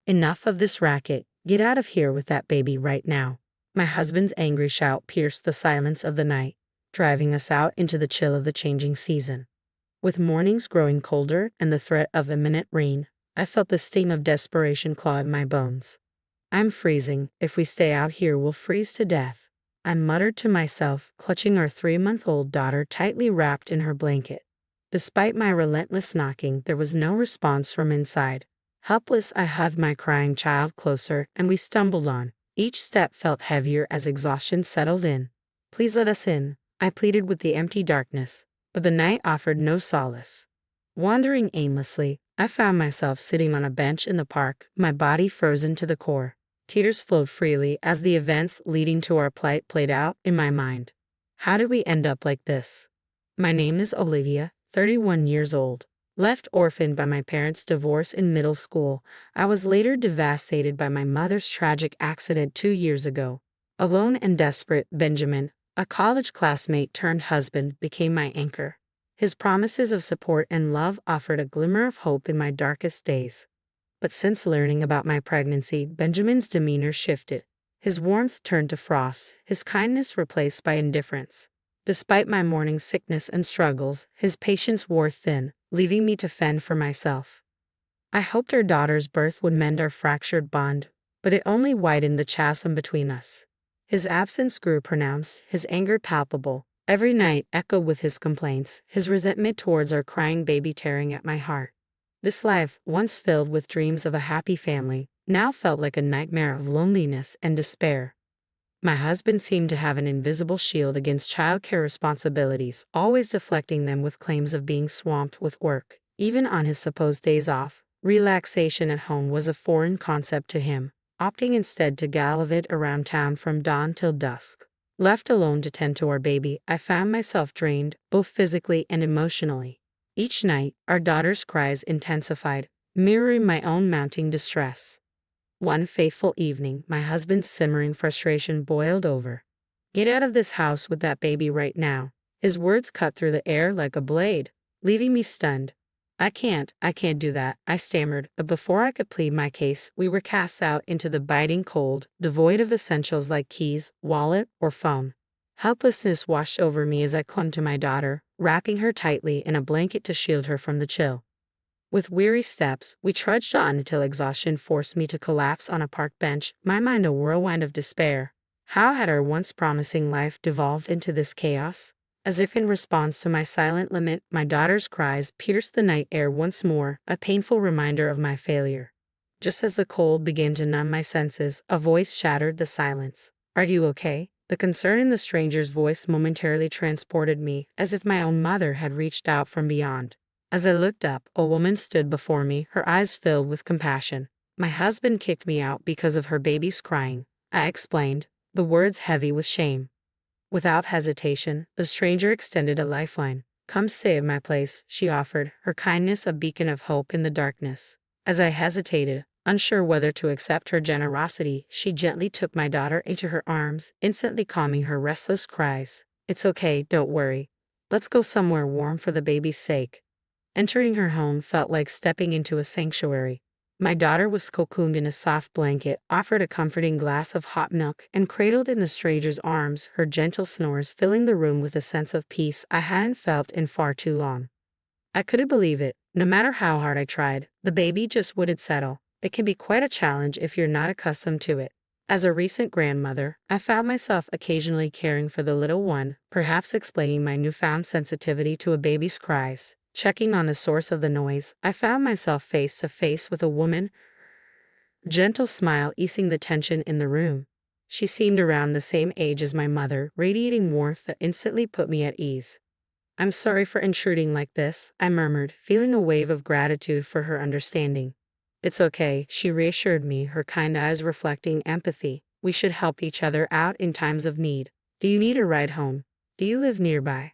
Enough of this racket. Get out of here with that baby right now. My husband's angry shout pierced the silence of the night, driving us out into the chill of the changing season. With mornings growing colder and the threat of imminent rain, I felt the sting of desperation claw at my bones. I'm freezing. If we stay out here, we'll freeze to death, I muttered to myself, clutching our 3-month-old daughter tightly wrapped in her blanket. Despite my relentless knocking, there was no response from inside. Helpless, I hugged my crying child closer, and we stumbled on. Each step felt heavier as exhaustion settled in. Please let us in, I pleaded with the empty darkness, but the night offered no solace. Wandering aimlessly, I found myself sitting on a bench in the park, my body frozen to the core. Tears flowed freely as the events leading to our plight played out in my mind. How did we end up like this? My name is Olivia, 31 years old. Left orphaned by my parents' divorce in middle school, I was later devastated by my mother's tragic accident 2 years ago. Alone and desperate, Benjamin, a college classmate turned husband, became my anchor. His promises of support and love offered a glimmer of hope in my darkest days. But since learning about my pregnancy, Benjamin's demeanor shifted. His warmth turned to frost, his kindness replaced by indifference. Despite my morning sickness and struggles, his patience wore thin, leaving me to fend for myself. I hoped our daughter's birth would mend our fractured bond, but it only widened the chasm between us. His absence grew pronounced, his anger palpable. Every night echoed with his complaints, his resentment towards our crying baby tearing at my heart. This life, once filled with dreams of a happy family, now felt like a nightmare of loneliness and despair. My husband seemed to have an invisible shield against childcare responsibilities, always deflecting them with claims of being swamped with work. Even on his supposed days off, relaxation at home was a foreign concept to him, opting instead to gallivant around town from dawn till dusk. Left alone to tend to our baby, I found myself drained, both physically and emotionally. Each night, our daughter's cries intensified, mirroring my own mounting distress. One fateful evening, my husband's simmering frustration boiled over. Get out of this house with that baby right now. His words cut through the air like a blade, leaving me stunned. I can't do that, I stammered, but before I could plead my case, we were cast out into the biting cold, devoid of essentials like keys, wallet, or phone. Helplessness washed over me as I clung to my daughter, wrapping her tightly in a blanket to shield her from the chill. With weary steps, we trudged on until exhaustion forced me to collapse on a park bench, my mind a whirlwind of despair. How had our once promising life devolved into this chaos? As if in response to my silent lament, my daughter's cries pierced the night air once more, a painful reminder of my failure. Just as the cold began to numb my senses, a voice shattered the silence. Are you okay? The concern in the stranger's voice momentarily transported me, as if my own mother had reached out from beyond. As I looked up, a woman stood before me, her eyes filled with compassion. My husband kicked me out because of her baby's crying, I explained, the words heavy with shame. Without hesitation, the stranger extended a lifeline. Come stay at my place, she offered, her kindness a beacon of hope in the darkness. As I hesitated, unsure whether to accept her generosity, she gently took my daughter into her arms, instantly calming her restless cries. It's okay, don't worry. Let's go somewhere warm for the baby's sake. Entering her home felt like stepping into a sanctuary. My daughter was cocooned in a soft blanket, offered a comforting glass of hot milk, and cradled in the stranger's arms, her gentle snores filling the room with a sense of peace I hadn't felt in far too long. I couldn't believe it. No matter how hard I tried, the baby just wouldn't settle. It can be quite a challenge if you're not accustomed to it. As a recent grandmother, I found myself occasionally caring for the little one, perhaps explaining my newfound sensitivity to a baby's cries. Checking on the source of the noise, I found myself face to face with a woman, gentle smile easing the tension in the room. She seemed around the same age as my mother, radiating warmth that instantly put me at ease. I'm sorry for intruding like this, I murmured, feeling a wave of gratitude for her understanding. It's okay, she reassured me, her kind eyes reflecting empathy. We should help each other out in times of need. Do you need a ride home? Do you live nearby?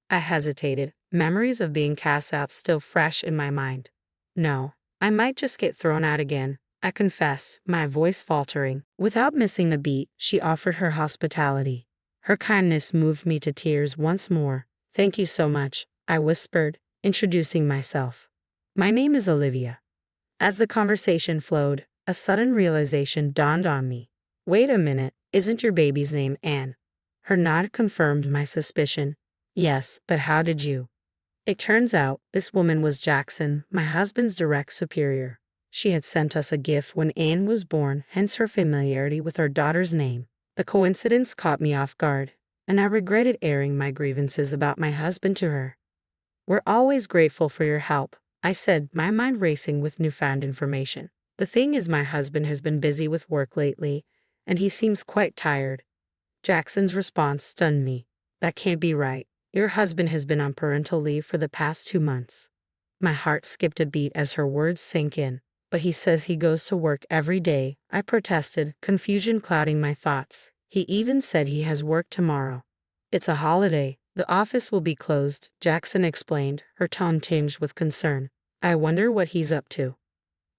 I hesitated, memories of being cast out still fresh in my mind. No, I might just get thrown out again, I confessed, my voice faltering. Without missing a beat, she offered her hospitality. Her kindness moved me to tears once more. Thank you so much, I whispered, introducing myself. My name is Olivia. As the conversation flowed, A sudden realization dawned on me. Wait a minute, isn't your baby's name Anne? Her nod confirmed my suspicion. Yes, but how did you? It turns out, this woman was Jackson, my husband's direct superior. She had sent us a gift when Anne was born, hence her familiarity with our daughter's name. The coincidence caught me off guard, and I regretted airing my grievances about my husband to her. We're always grateful for your help, I said, my mind racing with newfound information. The thing is, my husband has been busy with work lately, and he seems quite tired. Jackson's response stunned me. That can't be right. Your husband has been on parental leave for the past 2 months. My heart skipped a beat as her words sank in. But he says he goes to work every day, I protested, confusion clouding my thoughts. He even said he has work tomorrow. It's a holiday. The office will be closed, Jackson explained, her tone tinged with concern. I wonder what he's up to.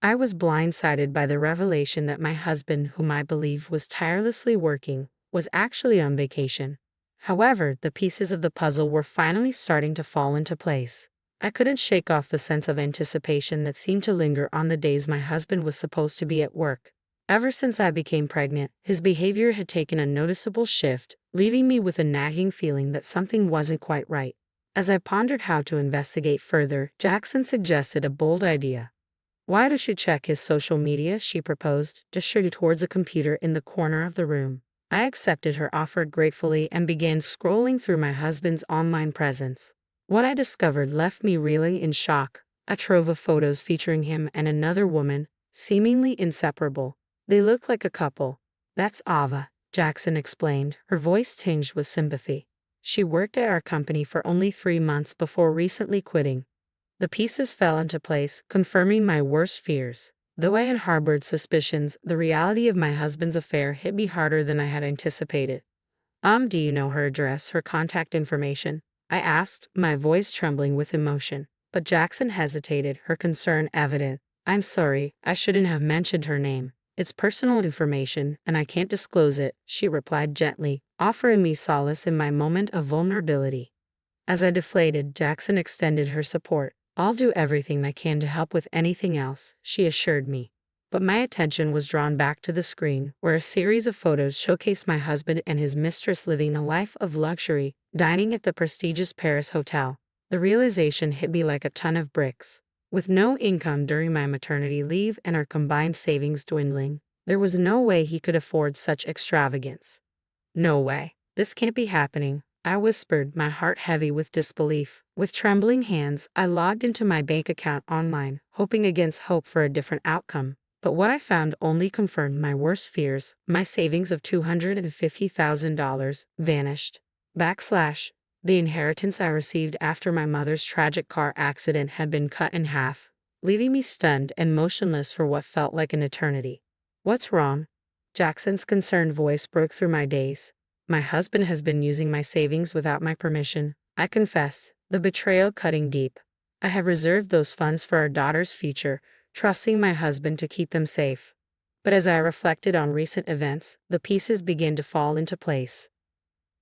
I was blindsided by the revelation that my husband, whom I believed was tirelessly working, was actually on vacation. However, the pieces of the puzzle were finally starting to fall into place. I couldn't shake off the sense of anticipation that seemed to linger on the days my husband was supposed to be at work. Ever since I became pregnant, his behavior had taken a noticeable shift, leaving me with a nagging feeling that something wasn't quite right. As I pondered how to investigate further, Jackson suggested a bold idea. Why don't you check his social media, she proposed, gesturing towards a computer in the corner of the room. I accepted her offer gratefully and began scrolling through my husband's online presence. What I discovered left me reeling in shock. A trove of photos featuring him and another woman, seemingly inseparable. They look like a couple. That's Ava, Jackson explained, her voice tinged with sympathy. She worked at our company for only 3 months before recently quitting. The pieces fell into place, confirming my worst fears. Though I had harbored suspicions, the reality of my husband's affair hit me harder than I had anticipated. Do you know her address, her contact information? I asked, my voice trembling with emotion. But Jackson hesitated, her concern evident. I'm sorry, I shouldn't have mentioned her name. It's personal information, and I can't disclose it, she replied gently, offering me solace in my moment of vulnerability. As I deflated, Jackson extended her support. I'll do everything I can to help with anything else, she assured me. But my attention was drawn back to the screen, where a series of photos showcased my husband and his mistress living a life of luxury, dining at the prestigious Paris hotel. The realization hit me like a ton of bricks. With no income during my maternity leave and our combined savings dwindling, there was no way he could afford such extravagance. No way. This can't be happening, I whispered, my heart heavy with disbelief. With trembling hands, I logged into my bank account online, hoping against hope for a different outcome. But what I found only confirmed my worst fears. My savings of $250,000 vanished. The inheritance I received after my mother's tragic car accident had been cut in half, leaving me stunned and motionless for what felt like an eternity. What's wrong? Jackson's concerned voice broke through my daze. My husband has been using my savings without my permission, I confessed, the betrayal cutting deep. I have reserved those funds for our daughter's future, trusting my husband to keep them safe. But as I reflected on recent events, the pieces began to fall into place.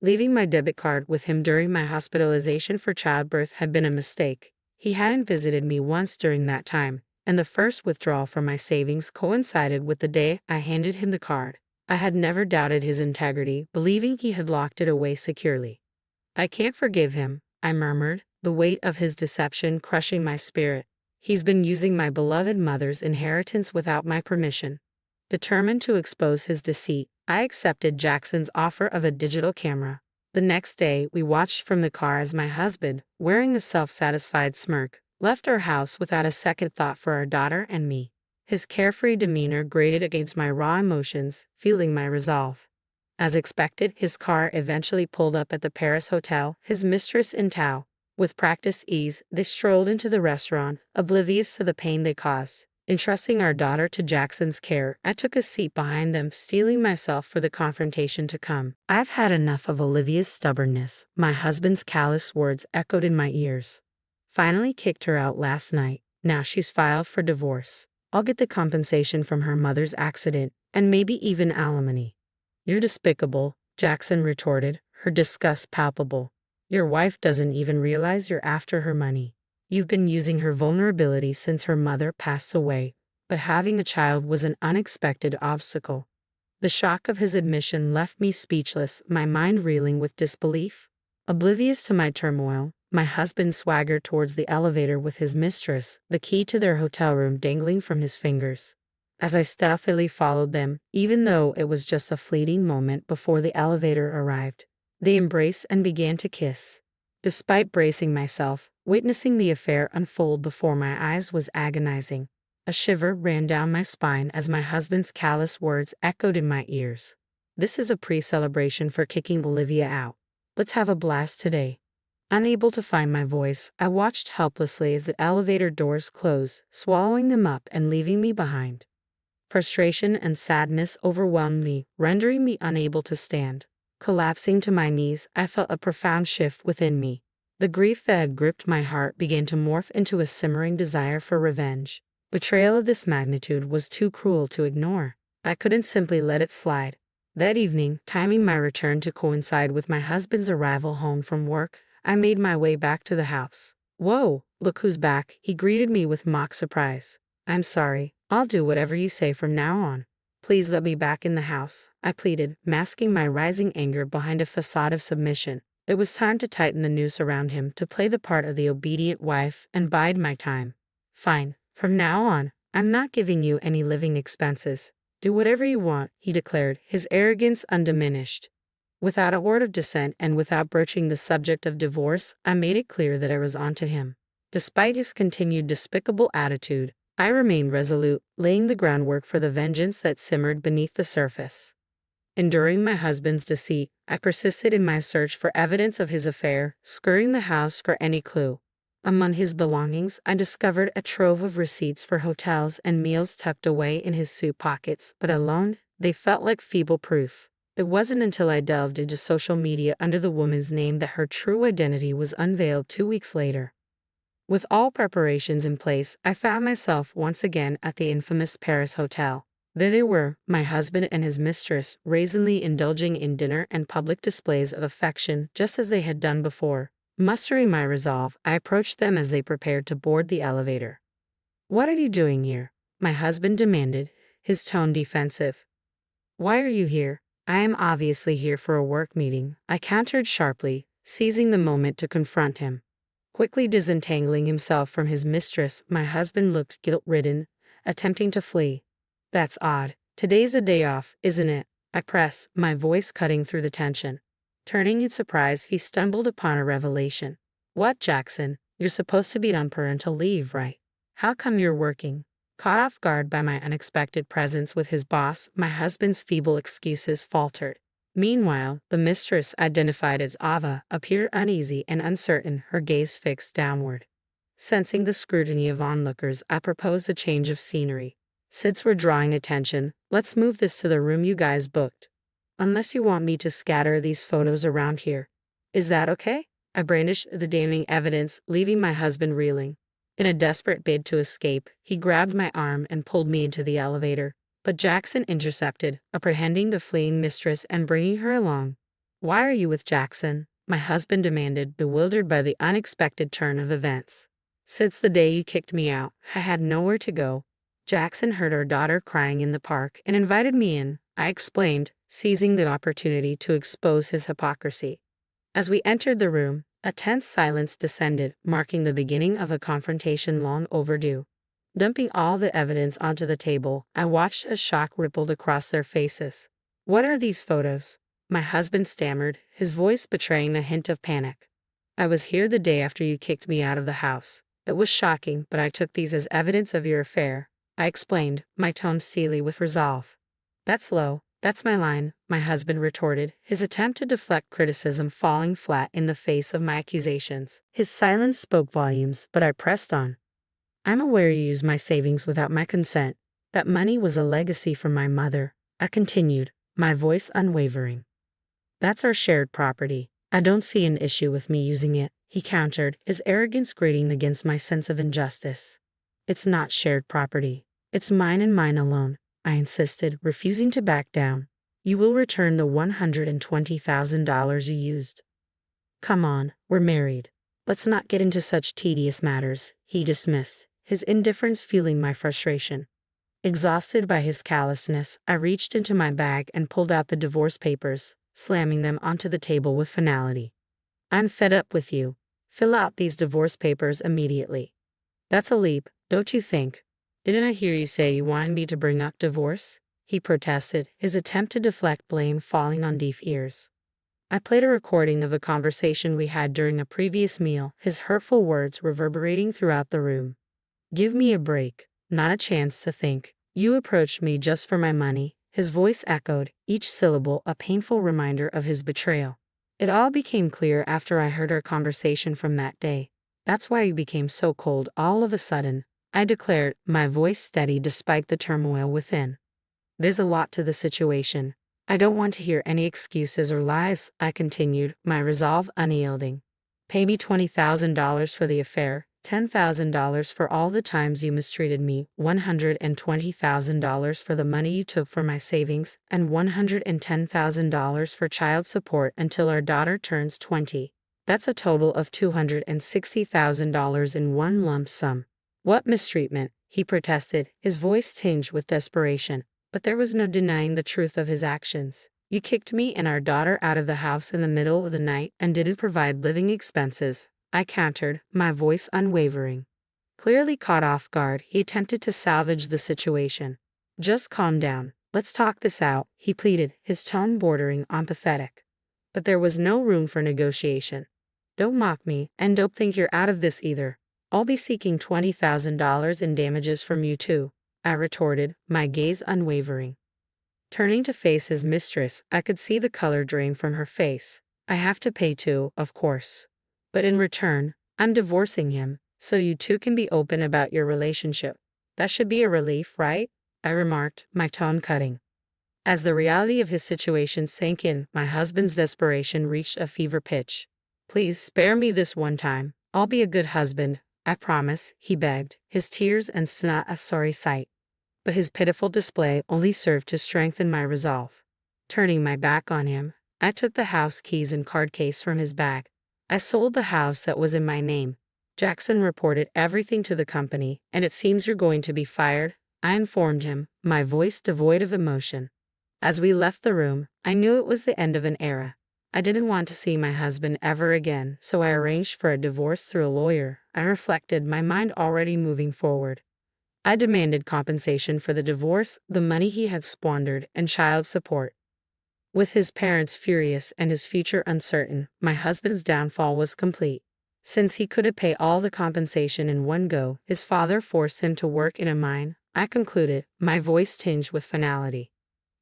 Leaving my debit card with him during my hospitalization for childbirth had been a mistake. He hadn't visited me once during that time, and the first withdrawal from my savings coincided with the day I handed him the card. I had never doubted his integrity, believing he had locked it away securely. I can't forgive him, I murmured, the weight of his deception crushing my spirit. He's been using my beloved mother's inheritance without my permission. Determined to expose his deceit, I accepted Jackson's offer of a digital camera. The next day, we watched from the car as my husband, wearing a self-satisfied smirk, left our house without a second thought for our daughter and me. His carefree demeanor grated against my raw emotions, fueling my resolve. As expected, his car eventually pulled up at the Paris hotel, his mistress in tow. With practiced ease, they strolled into the restaurant, oblivious to the pain they caused. Entrusting our daughter to Jackson's care, I took a seat behind them, steeling myself for the confrontation to come. I've had enough of Olivia's stubbornness, my husband's callous words echoed in my ears. Finally kicked her out last night. Now she's filed for divorce. I'll get the compensation from her mother's accident, and maybe even alimony. You're despicable, Jackson retorted, her disgust palpable. Your wife doesn't even realize you're after her money. You've been using her vulnerability since her mother passed away, but having a child was an unexpected obstacle. The shock of his admission left me speechless, my mind reeling with disbelief. Oblivious to my turmoil, my husband swaggered towards the elevator with his mistress, the key to their hotel room dangling from his fingers. As I stealthily followed them, even though it was just a fleeting moment before the elevator arrived, they embraced and began to kiss. Despite bracing myself, witnessing the affair unfold before my eyes was agonizing. A shiver ran down my spine as my husband's callous words echoed in my ears. This is a pre-celebration for kicking Olivia out. Let's have a blast today. Unable to find my voice, I watched helplessly as the elevator doors closed, swallowing them up and leaving me behind. Frustration and sadness overwhelmed me, rendering me unable to stand. Collapsing to my knees, I felt a profound shift within me. The grief that had gripped my heart began to morph into a simmering desire for revenge. Betrayal of this magnitude was too cruel to ignore. I couldn't simply let it slide. That evening, timing my return to coincide with my husband's arrival home from work, I made my way back to the house. "Whoa, look who's back," he greeted me with mock surprise. "I'm sorry. I'll do whatever you say from now on. Please let me back in the house," I pleaded, masking my rising anger behind a facade of submission. It was time to tighten the noose around him, to play the part of the obedient wife and bide my time. "Fine. From now on, I'm not giving you any living expenses. Do whatever you want," he declared, his arrogance undiminished. Without a word of dissent and without broaching the subject of divorce, I made it clear that I was onto him. Despite his continued despicable attitude, I remained resolute, laying the groundwork for the vengeance that simmered beneath the surface. Enduring my husband's deceit, I persisted in my search for evidence of his affair, scouring the house for any clue. Among his belongings, I discovered a trove of receipts for hotels and meals tucked away in his suit pockets, but alone, they felt like feeble proof. It wasn't until I delved into social media under the woman's name that her true identity was unveiled 2 weeks later. With all preparations in place, I found myself once again at the infamous Paris hotel. There they were, my husband and his mistress, brazenly indulging in dinner and public displays of affection, just as they had done before. Mustering my resolve, I approached them as they prepared to board the elevator. "What are you doing here?" my husband demanded, his tone defensive. "Why are you here?" "I am obviously here for a work meeting," I countered sharply, seizing the moment to confront him. Quickly disentangling himself from his mistress, my husband looked guilt-ridden, attempting to flee. "That's odd. Today's a day off, isn't it?" I pressed, my voice cutting through the tension. Turning in surprise, he stumbled upon a revelation. "What, Jackson? You're supposed to be on parental leave, right? How come you're working?" Caught off guard by my unexpected presence with his boss, my husband's feeble excuses faltered. Meanwhile, the mistress, identified as Ava, appeared uneasy and uncertain, her gaze fixed downward. Sensing the scrutiny of onlookers, I proposed a change of scenery. "Since we're drawing attention, let's move this to the room you guys booked. Unless you want me to scatter these photos around here. Is that okay?" I brandished the damning evidence, leaving my husband reeling. In a desperate bid to escape, he grabbed my arm and pulled me into the elevator. But Jackson intercepted, apprehending the fleeing mistress and bringing her along. "Why are you with Jackson?" my husband demanded, bewildered by the unexpected turn of events. "Since the day you kicked me out, I had nowhere to go. Jackson heard our daughter crying in the park and invited me in," I explained, seizing the opportunity to expose his hypocrisy. As we entered the room, a tense silence descended, marking the beginning of a confrontation long overdue. Dumping all the evidence onto the table, I watched as shock rippled across their faces. "What are these photos?" my husband stammered, his voice betraying a hint of panic. "I was here the day after you kicked me out of the house. It was shocking, but I took these as evidence of your affair," I explained, my tone steely with resolve. "That's low. That's my line," my husband retorted, his attempt to deflect criticism falling flat in the face of my accusations. His silence spoke volumes, but I pressed on. "I'm aware you used my savings without my consent. That money was a legacy from my mother," I continued, my voice unwavering. "That's our shared property. I don't see an issue with me using it," he countered, his arrogance grating against my sense of injustice. "It's not shared property. It's mine and mine alone," I insisted, refusing to back down. "You will return the $120,000 you used." "Come on, we're married. Let's not get into such tedious matters," he dismissed, his indifference fueling my frustration. Exhausted by his callousness, I reached into my bag and pulled out the divorce papers, slamming them onto the table with finality. I'm fed up with you. Fill out these divorce papers immediately. That's a leap, don't you think? Didn't I hear you say you wanted me to bring up divorce? He protested, his attempt to deflect blame falling on deaf ears. I played a recording of a conversation we had during a previous meal, his hurtful words reverberating throughout the room. Give me a break, not a chance to think. You approached me just for my money, his voice echoed, each syllable a painful reminder of his betrayal. It all became clear after I heard our conversation from that day. That's why you became so cold all of a sudden, I declared, my voice steady despite the turmoil within. There's a lot to the situation. I don't want to hear any excuses or lies, I continued, my resolve unyielding. Pay me $20,000 for the affair, $10,000 for all the times you mistreated me, $120,000 for the money you took from my savings, and $110,000 for child support until our daughter turns 20. That's a total of $260,000 in one lump sum. What mistreatment? He protested, his voice tinged with desperation. But there was no denying the truth of his actions. You kicked me and our daughter out of the house in the middle of the night and didn't provide living expenses, I countered, my voice unwavering. Clearly caught off guard, he attempted to salvage the situation. Just calm down, let's talk this out, he pleaded, his tone bordering on pathetic. But there was no room for negotiation. Don't mock me, and don't think you're out of this either. I'll be seeking $20,000 in damages from you too, I retorted, my gaze unwavering. Turning to face his mistress, I could see the color drain from her face. I have to pay too, of course. But in return, I'm divorcing him, so you two can be open about your relationship. That should be a relief, right? I remarked, my tone cutting. As the reality of his situation sank in, my husband's desperation reached a fever pitch. Please spare me this one time. I'll be a good husband, I promise, he begged, his tears and snot a sorry sight. But his pitiful display only served to strengthen my resolve. Turning my back on him, I took the house keys and card case from his bag. I sold the house that was in my name. Jackson reported everything to the company, and it seems you're going to be fired, I informed him, my voice devoid of emotion. As we left the room, I knew it was the end of an era. I didn't want to see my husband ever again, so I arranged for a divorce through a lawyer. I reflected, my mind already moving forward. I demanded compensation for the divorce, the money he had squandered, and child support. With his parents furious and his future uncertain, my husband's downfall was complete. Since he couldn't pay all the compensation in one go, his father forced him to work in a mine, I concluded, my voice tinged with finality.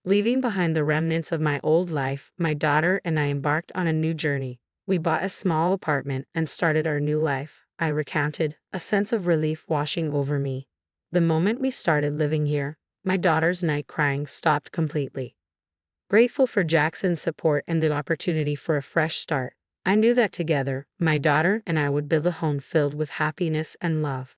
Leaving behind the remnants of my old life, my daughter and I embarked on a new journey. We bought a small apartment and started our new life, I recounted, a sense of relief washing over me. The moment we started living here, my daughter's night crying stopped completely. Grateful for Jackson's support and the opportunity for a fresh start, I knew that together, my daughter and I would build a home filled with happiness and love.